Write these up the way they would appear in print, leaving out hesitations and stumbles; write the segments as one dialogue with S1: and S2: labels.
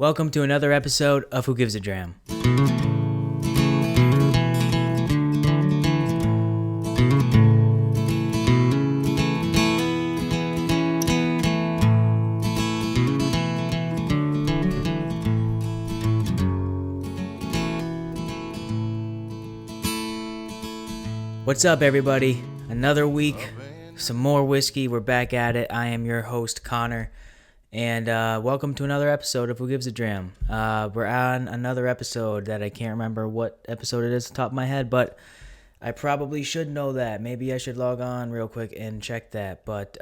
S1: Welcome to another episode of Who Gives a Dram. What's up, everybody? Another week, some more whiskey. We're back at it. I am your host, Connor. And welcome to another episode of Who Gives a Dram. We're on another episode that I can't remember what episode it is off the top of my head, but I probably should know that. Maybe I should log on real quick and check that. But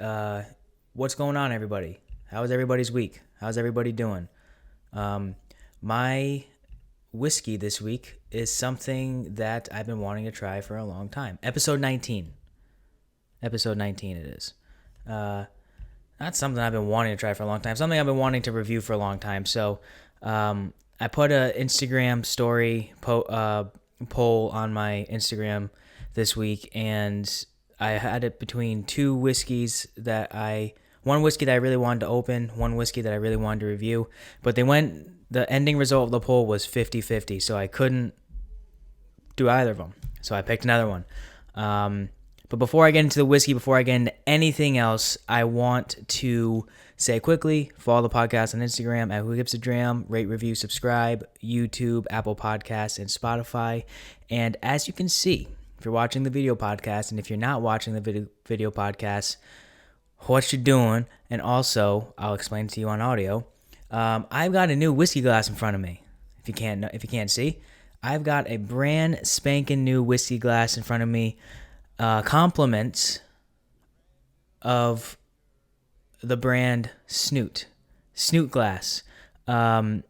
S1: what's going on, everybody? How was everybody's week? How's everybody doing? My whiskey this week is something that I've been wanting to try for a long time. Episode 19. Episode 19 it is. Not something I've been wanting to try for a long time. Something I've been wanting to review for a long time. So I put an Instagram story poll on my Instagram this week, and I had it between two whiskeys one whiskey that I really wanted to open, one whiskey that I really wanted to review. But the ending result of the poll was 50-50, so I couldn't do either of them. So I picked another one. But before I get into the whiskey, before I get into anything else, I want to say quickly, follow the podcast on Instagram at Who Gives a Dram, rate, review, subscribe, YouTube, Apple Podcasts, and Spotify. And as you can see, if you're watching the video podcast, and if you're not watching the video podcast, what you're doing, and also, I'll explain to you on audio, I've got a new whiskey glass in front of me. If you can't see, I've got a brand spanking new whiskey glass in front of me. Compliments of the brand Snoot Glass. I've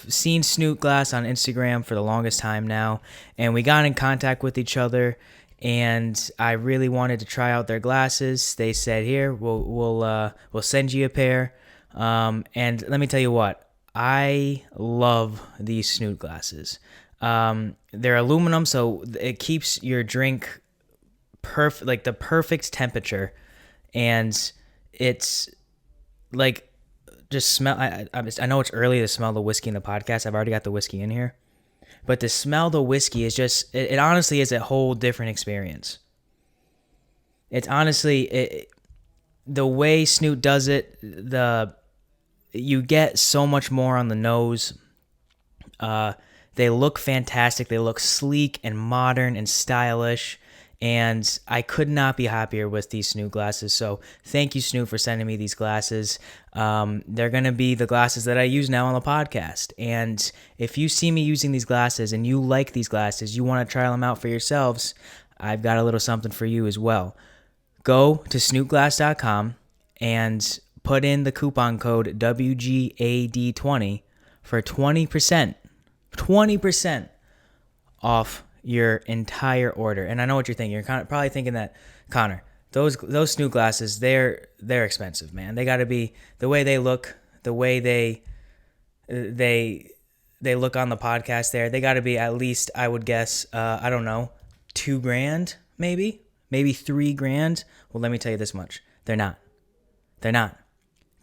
S1: seen Snoot Glass on Instagram for the longest time now, and we got in contact with each other, and I really wanted to try out their glasses. They said, "Here, we'll send you a pair." And let me tell you what, I love these Snoot glasses. They're aluminum, so it keeps your drink the perfect temperature, and it's like just smell. I know it's early to smell the whiskey in the podcast. I've already got the whiskey in here, but to smell the whiskey is just it honestly is a whole different experience. It's honestly the way Snoot does it. You get so much more on the nose. They look fantastic. They look sleek and modern and stylish. And I could not be happier with these Snoot glasses. So thank you, Snoot, for sending me these glasses. They're going to be the glasses that I use now on the podcast. And if you see me using these glasses and you like these glasses, you want to try them out for yourselves, I've got a little something for you as well. Go to snootglass.com and put in the coupon code WGAD20 for 20% off your entire order. And I know what you're thinking. You're probably thinking that, Connor, those Snoot glasses, they're expensive, man. They got to be the way they look, the way they look on the podcast there. They got to be at least, I would guess, I don't know, $2,000 maybe $3,000. Well, let me tell you this much. They're not.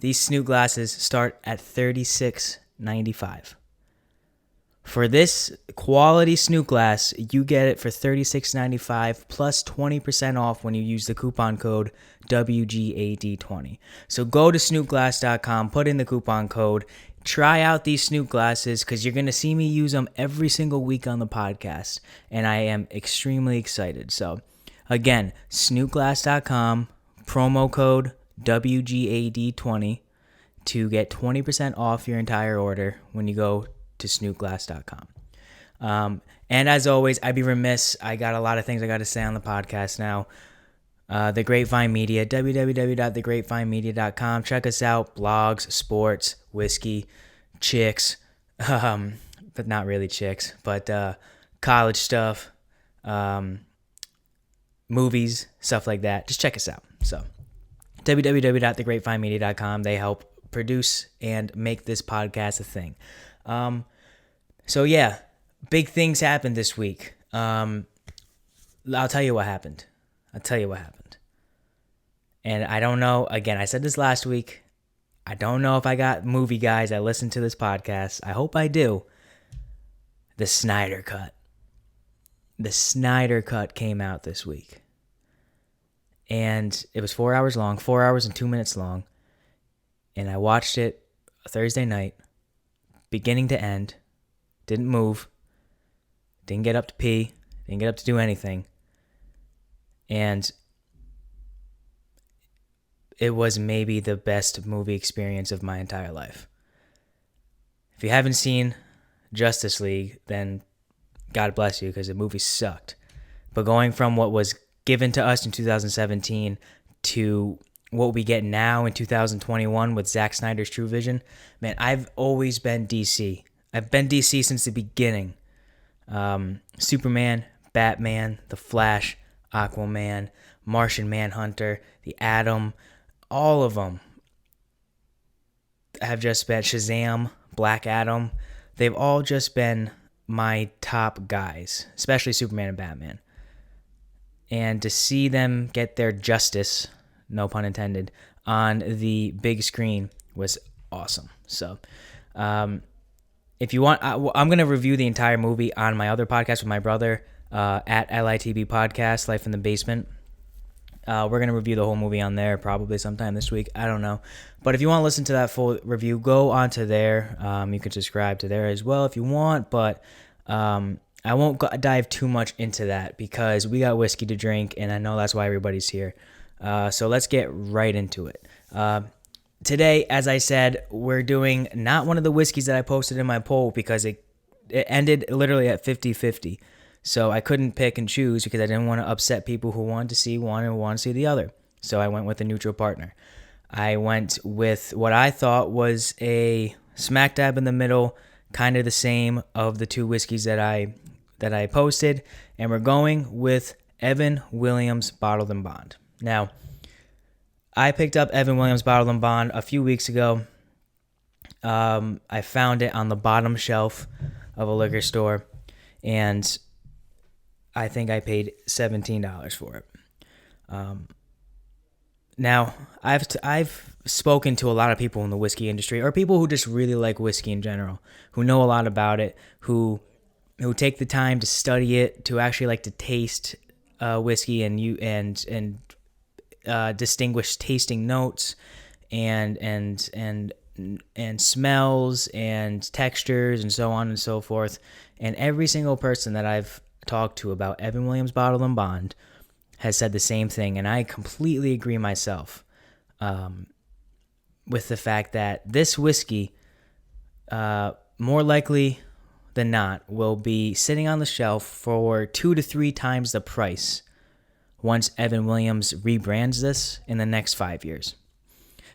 S1: These Snoot glasses start at $36.95. For this quality Snoot glass, you get it for $36.95 plus 20% off when you use the coupon code WGAD20. So go to snootglass.com, put in the coupon code, try out these Snoot glasses because you're going to see me use them every single week on the podcast, and I am extremely excited. So again, snootglass.com, promo code WGAD20 to get 20% off your entire order when you go to snootglass.com. And as always, I'd be remiss. I got a lot of things I got to say on the podcast now. The Grapevine Media, www.thegrapevinemedia.com. Check us out. Blogs, sports, whiskey, chicks, but not really chicks, but college stuff, movies, stuff like that. Just check us out. So www.thegrapevinemedia.com. They help produce and make this podcast a thing. So yeah, big things happened this week. I'll tell you what happened. And I don't know, again, I said this last week. I don't know if I got movie guys that listen to this podcast. I hope I do. The Snyder Cut. The Snyder Cut came out this week. And it was 4 hours long, 4 hours and 2 minutes long. And I watched it Thursday night, beginning to end. Didn't move. Didn't get up to pee. Didn't get up to do anything. And it was maybe the best movie experience of my entire life. If you haven't seen Justice League, then God bless you, because the movie sucked. But going from what was given to us in 2017 to what we get now in 2021 with Zack Snyder's True Vision, man, I've always been DC. I've been DC since the beginning. Superman, Batman, The Flash, Aquaman, Martian Manhunter, The Atom, all of them have just been Shazam, Black Adam. They've all just been my top guys, especially Superman and Batman. And to see them get their justice, no pun intended, on the big screen was awesome. So, if you want, I'm going to review the entire movie on my other podcast with my brother at LITB Podcast, Life in the Basement. We're going to review the whole movie on there probably sometime this week. I don't know. But if you want to listen to that full review, go onto there. You can subscribe to there as well if you want. But I won't dive too much into that because we got whiskey to drink, and I know that's why everybody's here. So let's get right into it. Today, as I said, we're doing not one of the whiskeys that I posted in my poll because it ended literally at 50-50. So I couldn't pick and choose because I didn't want to upset people who wanted to see one and wanted to see the other. So I went with a neutral partner. I went with what I thought was a smack dab in the middle, kind of the same of the two whiskeys that I posted, and we're going with Evan Williams Bottled and Bond. Now, I picked up Evan Williams Bottled and Bond a few weeks ago. I found it on the bottom shelf of a liquor store, and I think I paid $17 for it. Now, I've spoken to a lot of people in the whiskey industry, or people who just really like whiskey in general, who know a lot about it, who take the time to study it, to actually like to taste whiskey and distinguish tasting notes and smells and textures and so on and so forth. And every single person that I've talked to about Evan Williams Bottled and Bond has said the same thing, and I completely agree myself with the fact that this whiskey, more likely than not, will be sitting on the shelf for 2 to 3 times the price once Evan Williams rebrands this in the next 5 years.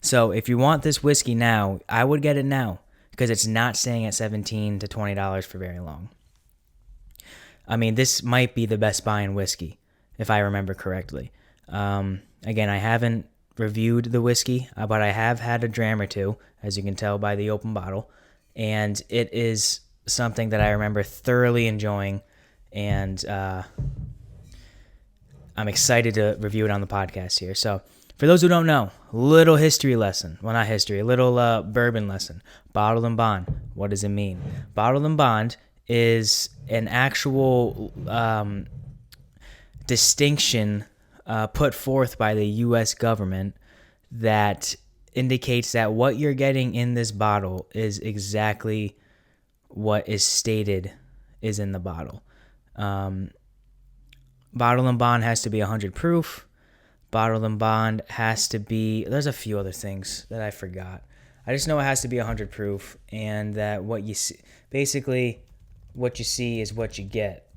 S1: So if you want this whiskey now, I would get it now because it's not staying at $17 to $20 for very long. I mean, this might be the best buy in whiskey, if I remember correctly. Again, I haven't reviewed the whiskey, but I have had a dram or two, as you can tell by the open bottle. And it is something that I remember thoroughly enjoying, and I'm excited to review it on the podcast here. So, for those who don't know, little history lesson. Well, not history, a little bourbon lesson. Bottled and Bond. What does it mean? Bottled and Bond is an actual distinction put forth by the U.S. government that indicates that what you're getting in this bottle is exactly what is stated is in the bottle. Bottled and Bond has to be 100 proof. Bottled and Bond has to be... There's a few other things that I forgot. I just know it has to be 100 proof, and that what you see... Basically, what you see is what you get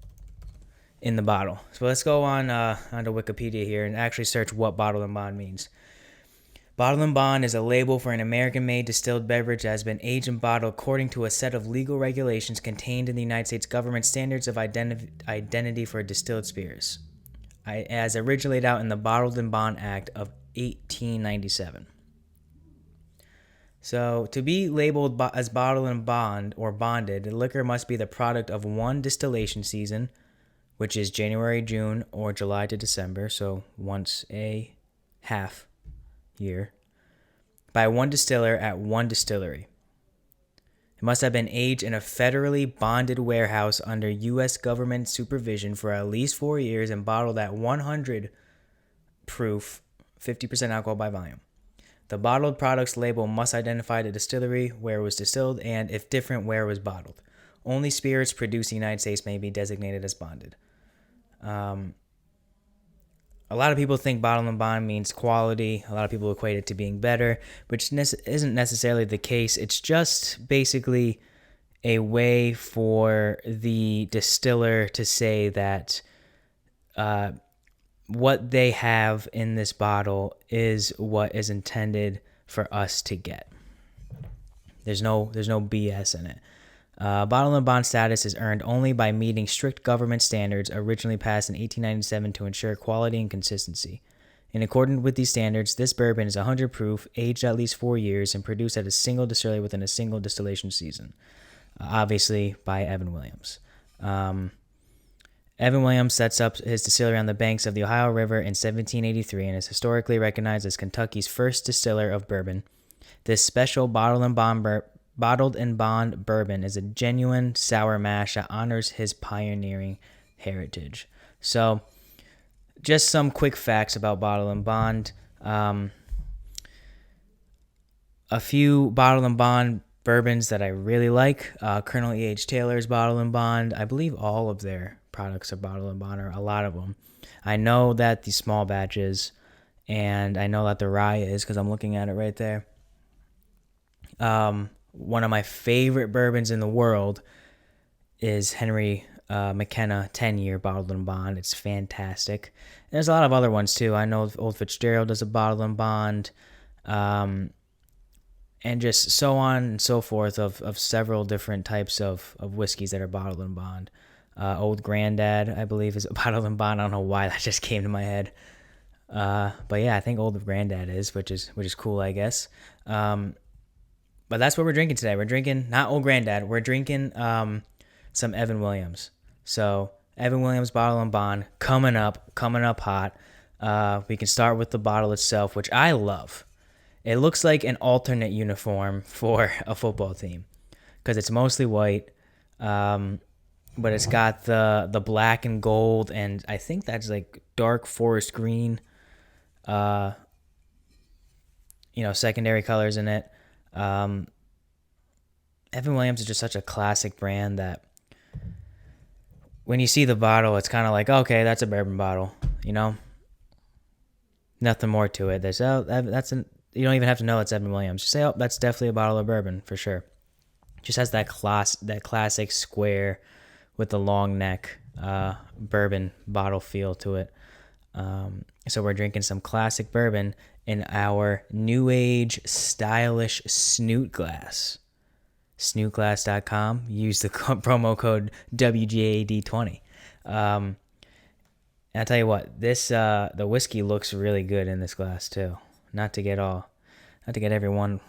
S1: in the bottle. So let's go on onto Wikipedia here and actually search what Bottled and Bond means. Bottled and Bond is a label for an American-made distilled beverage that has been aged and bottled according to a set of legal regulations contained in the United States government standards of identity for distilled spirits, as originally laid out in the Bottled and Bond Act of 1897. So, to be labeled as bottled and bond or bonded, the liquor must be the product of one distillation season, which is January, June, or July to December, so once a half year. by one distiller at one distillery. It must have been aged in a federally bonded warehouse under U.S. government supervision for at least 4 years and bottled at 100 proof, 50% alcohol by volume. The bottled product's label must identify the distillery where it was distilled and, if different, where it was bottled. Only spirits produced in the United States may be designated as bonded. A lot of people think bottle and bond means quality. A lot of people equate it to being better, which isn't necessarily the case. It's just basically a way for the distiller to say that what they have in this bottle is what is intended for us to get. There's no BS in it. Bottle and bond status is earned only by meeting strict government standards originally passed in 1897 to ensure quality and consistency. In accordance with these standards, this bourbon is 100 proof, aged at least 4 years, and produced at a single distillery within a single distillation season. Obviously by Evan Williams. Evan Williams sets up his distillery on the banks of the Ohio River in 1783 and is historically recognized as Kentucky's first distiller of bourbon. This special bottled and bond bourbon is a genuine sour mash that honors his pioneering heritage. So, just some quick facts about bottle and bond. A few bottle and bond bourbons that I really like. Colonel E.H. Taylor's bottle and bond. I believe all of their products are bottle and bond, or a lot of them. I know that the small batches, and I know that the rye is because I'm looking at it right there. One of my favorite bourbons in the world is Henry McKenna 10-year bottled and bond. It's fantastic. And there's a lot of other ones too. I know Old Fitzgerald does a bottled and bond, and just so on and so forth of several different types of whiskeys that are bottled and bond. Old Grandad, I believe, is a bottled and bond. I don't know why that just came to my head. But yeah, I think Old Grandad is, which is cool, I guess. But that's what we're drinking today. We're drinking not Old Grandad. We're drinking some Evan Williams. So Evan Williams bottle and bond coming up hot. We can start with the bottle itself, which I love. It looks like an alternate uniform for a football team because it's mostly white, but it's got the black and gold, and I think that's like dark forest green, secondary colors in it. Evan Williams is just such a classic brand that when you see the bottle, it's kind of like, okay, that's a bourbon bottle, nothing more to it. There's you don't even have to know it's Evan Williams. Just say, oh, that's definitely a bottle of bourbon for sure. Just has that classic square with the long neck bourbon bottle feel to it. So we're drinking some classic bourbon in our new age stylish snoot glass. Snootglass.com. Use the promo code WGAD20. And I'll tell you what, this the whiskey looks really good in this glass too. Not to get everyone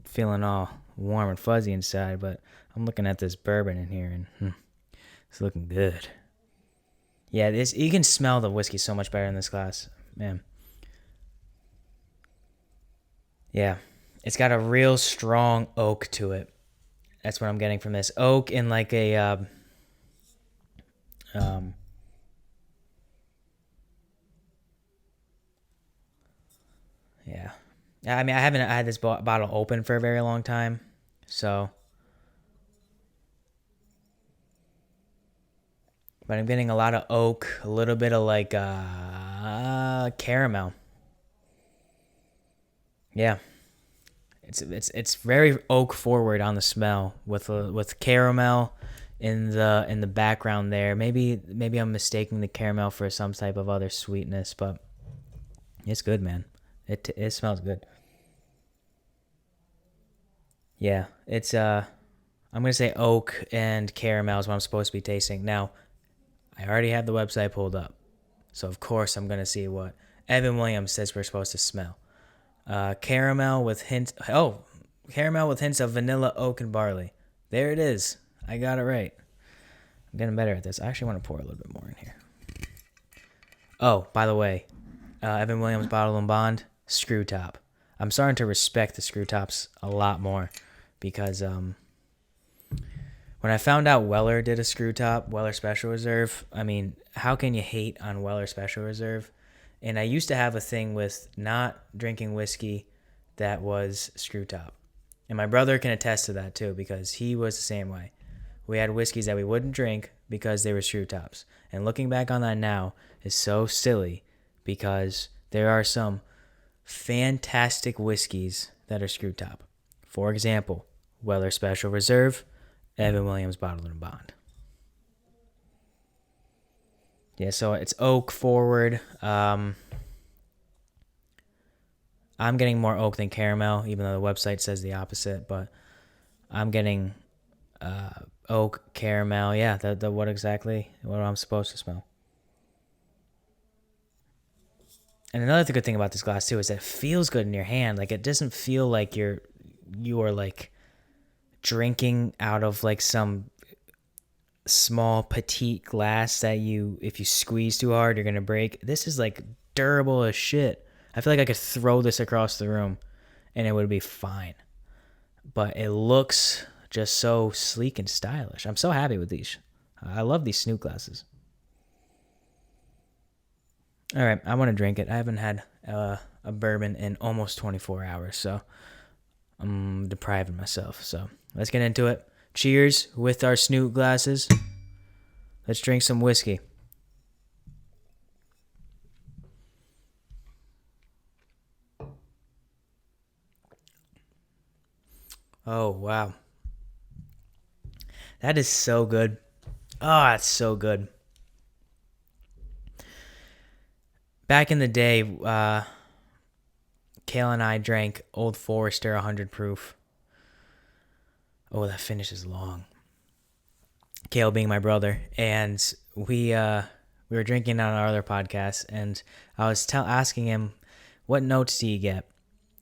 S1: feeling all warm and fuzzy inside, but I'm looking at this bourbon in here and it's looking good. Yeah, you can smell the whiskey so much better in this glass, man. Yeah, it's got a real strong oak to it. That's what I'm getting from this. Oak in like a yeah. I mean, I haven't had this bottle open for a very long time, so. But I'm getting a lot of oak, a little bit of like caramel. Yeah, it's very oak forward on the smell with caramel in the background there. Maybe I'm mistaking the caramel for some type of other sweetness, but it's good, man. It smells good. Yeah, it's I'm gonna say oak and caramel is what I'm supposed to be tasting. Now, I already have the website pulled up, so of course I'm gonna see what Evan Williams says we're supposed to smell. Caramel with hints of vanilla, oak, and barley. There it is. I got it right. I'm getting better at this. I actually want to pour a little bit more in here. Oh, by the way, Evan Williams bottle and bond screw top. I'm starting to respect the screw tops a lot more because when I found out Weller did a screw top, Weller Special Reserve, I mean, how can you hate on Weller Special Reserve? And I used to have a thing with not drinking whiskey that was screw top. And my brother can attest to that too because he was the same way. We had whiskeys that we wouldn't drink because they were screw tops. And looking back on that now is so silly because there are some fantastic whiskeys that are screw top. For example, Weller Special Reserve, Evan Williams Bottled and Bond. Yeah, so it's oak forward. I'm getting more oak than caramel, even though the website says the opposite. But I'm getting oak, caramel. Yeah, the what exactly? What I'm supposed to smell. And another good thing about this glass too is that it feels good in your hand. Like it doesn't feel like you are like drinking out of like some small petite glass that if you squeeze too hard you're gonna break. This is like durable as shit. I feel like I could throw this across the room and it would be fine. But it looks just so sleek and stylish. I'm so happy with these. I love these Snoot glasses. All right, I want to drink it. I haven't had a bourbon in almost 24 hours, so I'm depriving myself. So let's get into it. Cheers with our Snoot glasses. Let's drink some whiskey. Oh, wow. That is so good. Oh, it's so good. Back in the day, Kale and I drank Old Forester 100 proof. Oh, that finish is long. Kale being my brother, and we were drinking on our other podcast, and I was asking him, "What notes do you get?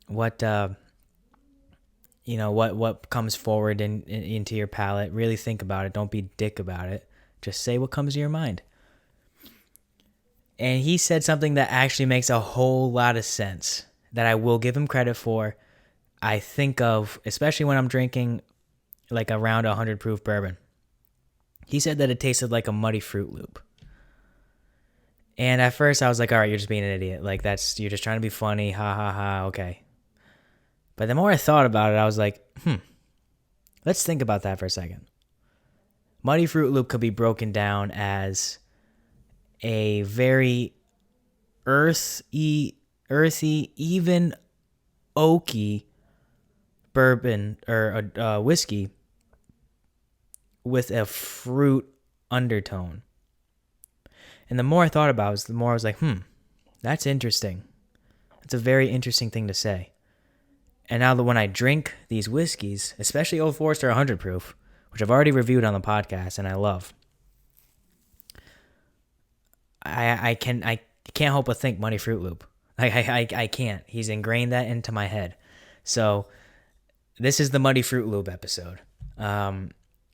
S1: What what comes forward into your palate? Really think about it. Don't be dick about it. Just say what comes to your mind." And he said something that actually makes a whole lot of sense that I will give him credit for. I think of, especially when I'm drinking like around 100 proof bourbon. He said that it tasted like a muddy Fruit Loop. And at first I was like, all right, you're just being an idiot. Like you're just trying to be funny. Ha ha ha. Okay. But the more I thought about it, I was like, let's think about that for a second. Muddy Fruit Loop could be broken down as a very earthy, even oaky bourbon or whiskey with a fruit undertone. And the more I thought about it, the more I was like, that's interesting. That's a very interesting thing to say. And now that when I drink these whiskeys, especially Old Forester 100 proof, which I've already reviewed on the podcast and I love, I can't help but think Muddy Fruit Loop. I can't. He's ingrained that into my head. So this is the Muddy Fruit Loop episode,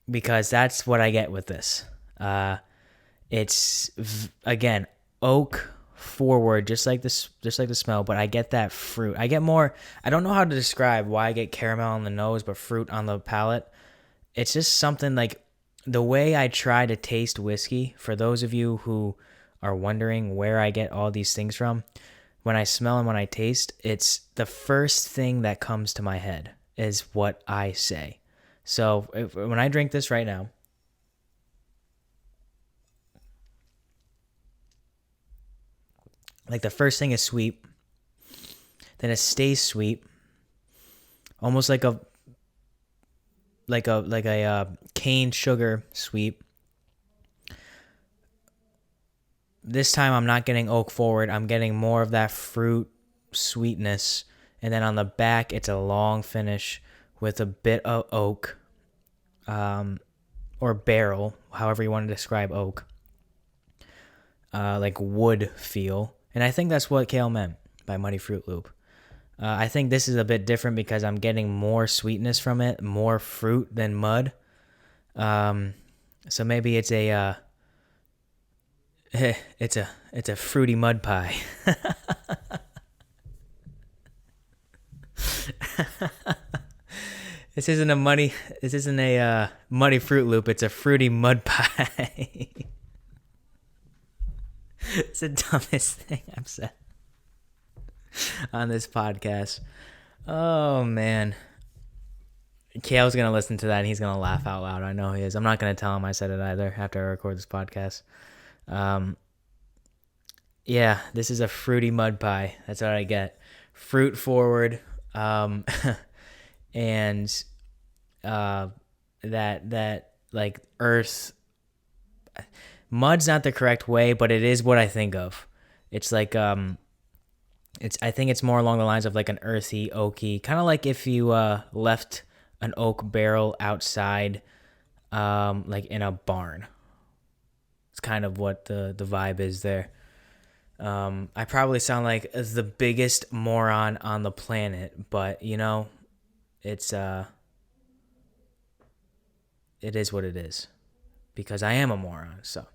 S1: because that's what I get with this. It's again oak forward, just like the smell, but I get that fruit. I get more. I don't know how to describe why I get caramel on the nose, but fruit on the palate. It's just something like the way I try to taste whiskey. For those of you who are wondering where I get all these things from, when I smell and when I taste, it's the first thing that comes to my head is what I say. So when I drink this right now, like the first thing is sweet, then it stays sweet, almost like a cane sugar sweet. This time I'm not getting oak forward. I'm getting more of that fruit sweetness. And then on the back, it's a long finish with a bit of oak, or barrel, however you want to describe oak, like wood feel. And I think that's what Kale meant by Muddy Fruit Loop. I think this is a bit different because I'm getting more sweetness from it, more fruit than mud. So maybe it's a it's a fruity mud pie. This isn't a muddy. This isn't a muddy Fruit Loop. It's a fruity mud pie. It's the dumbest thing I've said on this podcast. Oh man, Kale's gonna listen to that and he's gonna laugh out loud. I know he is. I'm not gonna tell him I said it either after I record this podcast. Yeah, this is a fruity mud pie. That's what I get. Fruit forward, and that like earth. Mud's not the correct way, but it is what I think of. It's like I think it's more along the lines of like an earthy, oaky, kind of like if you left an oak barrel outside, like in a barn. It's kind of what the vibe is there. I probably sound like the biggest moron on the planet, but you know, it's it is what it is, because I am a moron. So,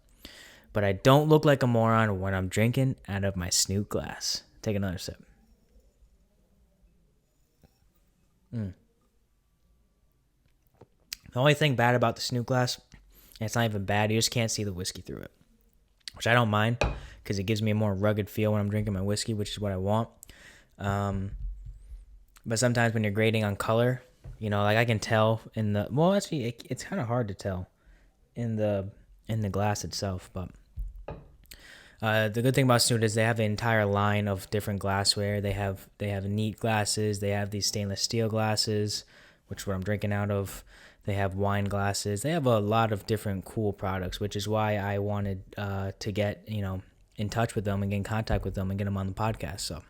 S1: but I don't look like a moron when I'm drinking out of my Snoot glass. Take another sip. The only thing bad about the Snoot glass, and it's not even bad, you just can't see the whiskey through it, which I don't mind because it gives me a more rugged feel when I'm drinking my whiskey, which is what I want. But sometimes when you're grading on color, you know, like I can tell in the, well, actually, it's kind of hard to tell in the glass itself. But the good thing about Snoot is they have an entire line of different glassware. They have neat glasses. They have these stainless steel glasses, which is what I'm drinking out of. They have wine glasses. They have a lot of different cool products, which is why I wanted to get, you know, in touch with them and get in contact with them and get them on the podcast. So,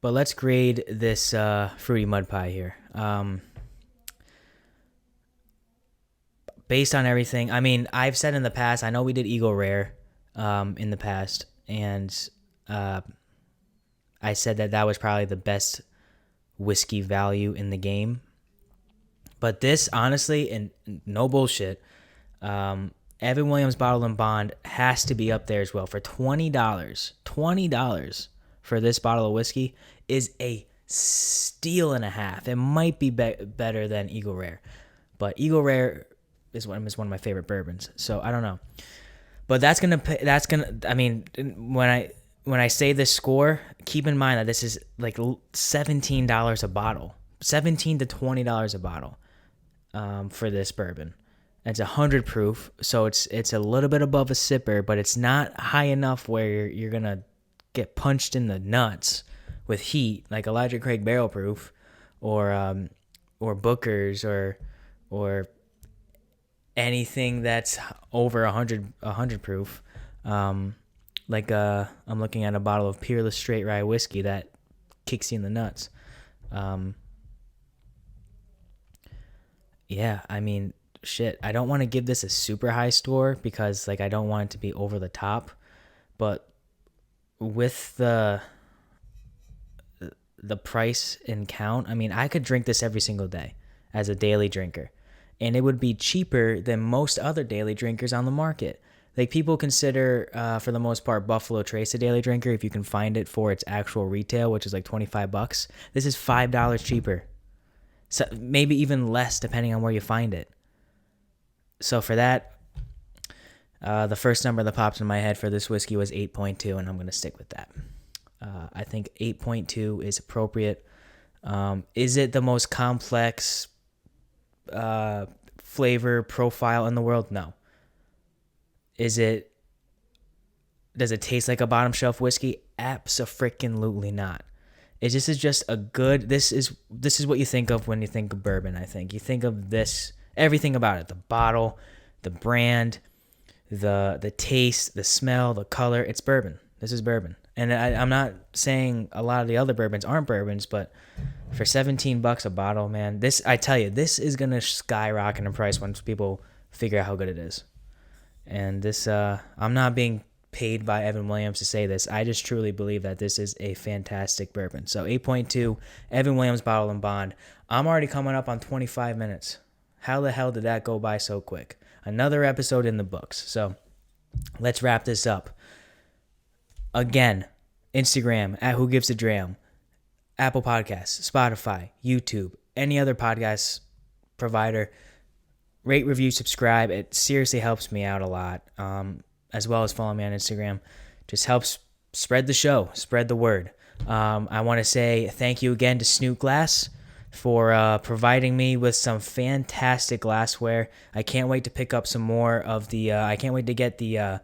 S1: but let's grade this fruity mud pie here. Based on everything, I mean, I've said in the past, I know we did Eagle Rare in the past, and I said that was probably the best whiskey value in the game. But this, honestly, and no bullshit, Evan Williams Bottle and Bond has to be up there as well. For $20 for this bottle of whiskey is a steal and a half. It might be better than Eagle Rare, but Eagle Rare is one of my favorite bourbons. So I don't know, but I mean, when I say this score, keep in mind that this is like $17 a bottle, $17 to $20 a bottle, for this bourbon. It's 100 proof, so it's a little bit above a sipper, but it's not high enough where you're gonna get punched in the nuts with heat like Elijah Craig Barrel Proof, or Booker's, or anything that's over 100 proof. Like I'm looking at a bottle of Peerless Straight Rye whiskey that kicks you in the nuts. Yeah, I mean, shit, I don't want to give this a super high score because like I don't want it to be over the top, but with the price and count, I mean, I could drink this every single day as a daily drinker, and it would be cheaper than most other daily drinkers on the market. Like, people consider, for the most part, Buffalo Trace a daily drinker if you can find it for its actual retail, which is like $25. This is $5 cheaper. So maybe even less depending on where you find it. So for that, the first number that pops in my head for this whiskey was 8.2, and I'm going to stick with that. I think 8.2 is appropriate. Is it the most complex flavor profile in the world? No. Does it taste like a bottom shelf whiskey? Abso-freaking-lutely not. This is just a good, this is what you think of when you think of bourbon, I think. You think of this, everything about it, the bottle, the brand, the taste, the smell, the color. It's bourbon. This is bourbon. And I'm not saying a lot of the other bourbons aren't bourbons, but for $17 a bottle, man, I tell you, this is going to skyrocket in price once people figure out how good it is. And this, I'm not being paid by Evan Williams to say this. I just truly believe that this is a fantastic bourbon. So 8.2, Evan Williams Bottle and Bond. I'm already coming up on 25 minutes. How the hell did that go by so quick? Another episode in the books. So let's wrap this up. Again, Instagram at Who Gives a Dram. Apple Podcasts, Spotify, YouTube, any other podcast provider. Rate, review, subscribe. It seriously helps me out a lot, as well as follow me on Instagram. Just helps spread the show, spread the word. I want to say thank you again to Snoot Glass for providing me with some fantastic glassware. I can't wait to pick up some more of the. I can't wait to get the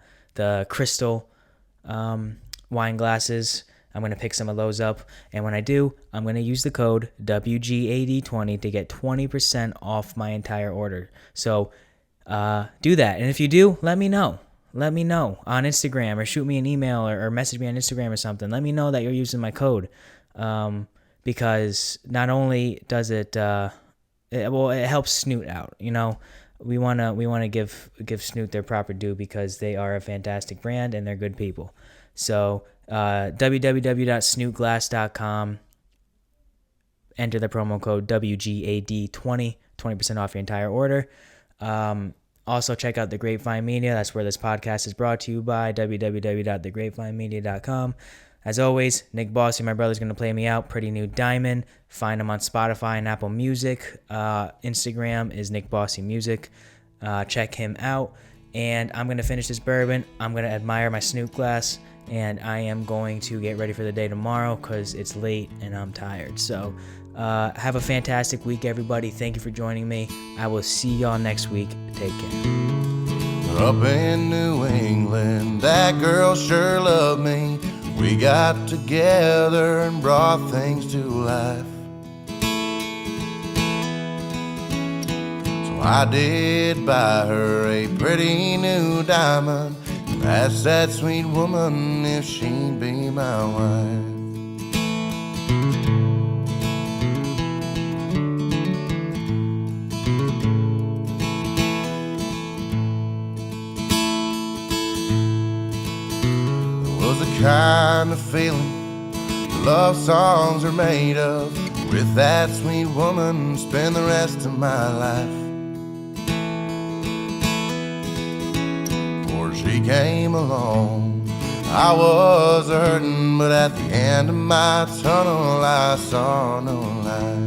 S1: crystal wine glasses. I'm going to pick some of those up, and when I do, I'm going to use the code WGAD20 to get 20% off my entire order. So do that, and if you do, let me know. Let me know on Instagram, or shoot me an email, or message me on Instagram or something. Let me know that you're using my code, because not only does it, it helps Snoot out. You know, we wanna give Snoot their proper due, because they are a fantastic brand and they're good people. So www.snootglass.com. Enter the promo code WGAD20, 20% off your entire order. Also, check out The Grapevine Media. That's where this podcast is brought to you by, www.thegrapevinemedia.com. As always, Nick Bossy, my brother's going to play me out. Pretty New Diamond. Find him on Spotify and Apple Music. Instagram is Nick Bossy Music. Check him out. And I'm going to finish this bourbon. I'm going to admire my Snoot glass. And I am going to get ready for the day tomorrow, because it's late and I'm tired. So have a fantastic week, everybody. Thank you for joining me. I will see y'all next week. Take care.
S2: Up in New England, that girl sure loved me. We got together and brought things to life. So I did buy her a pretty new diamond, and asked that sweet woman if she'd be my wife. Kind of feeling love songs are made of. With that sweet woman, spend the rest of my life. Before she came along, I was hurting, but at the end of my tunnel, I saw no light.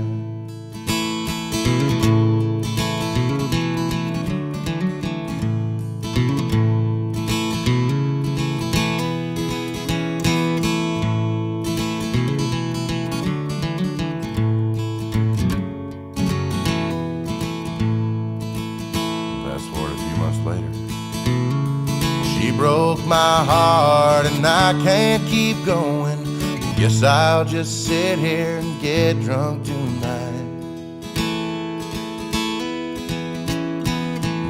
S2: Broke my heart and I can't keep going. Guess I'll just sit here and get drunk tonight.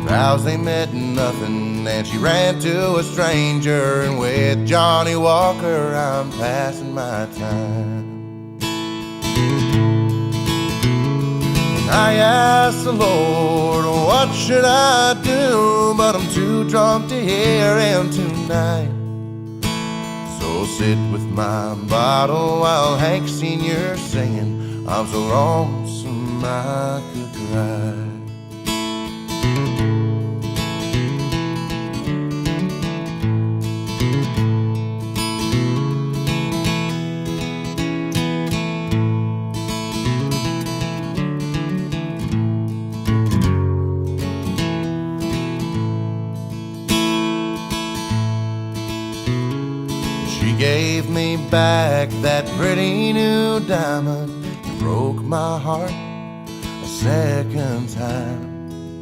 S2: Vows they meant nothing, and she ran to a stranger, and with Johnny Walker I'm passing my time. I asked the Lord, what should I do? But I'm too drunk to hear him tonight. So sit with my bottle while Hank Sr.'s singing. I'm so lonesome I could cry. Gave me back that pretty new diamond, and broke my heart a second time.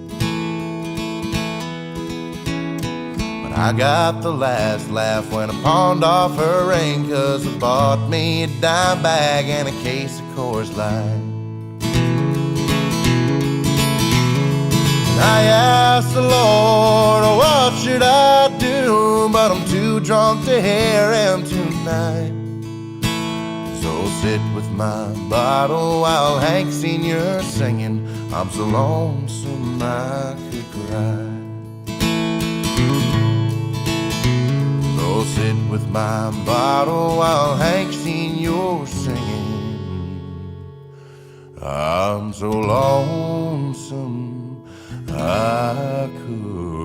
S2: But I got the last laugh when I pawned off her ring, 'cause I bought me a dime bag and a case of Coors Light. I asked the Lord, what should I do? But I'm too drunk to hear him tonight. So sit with my bottle while Hank Sr.'s singing. I'm so lonesome I could cry. So sit with my bottle while Hank Sr.'s singing. I'm so lonesome I could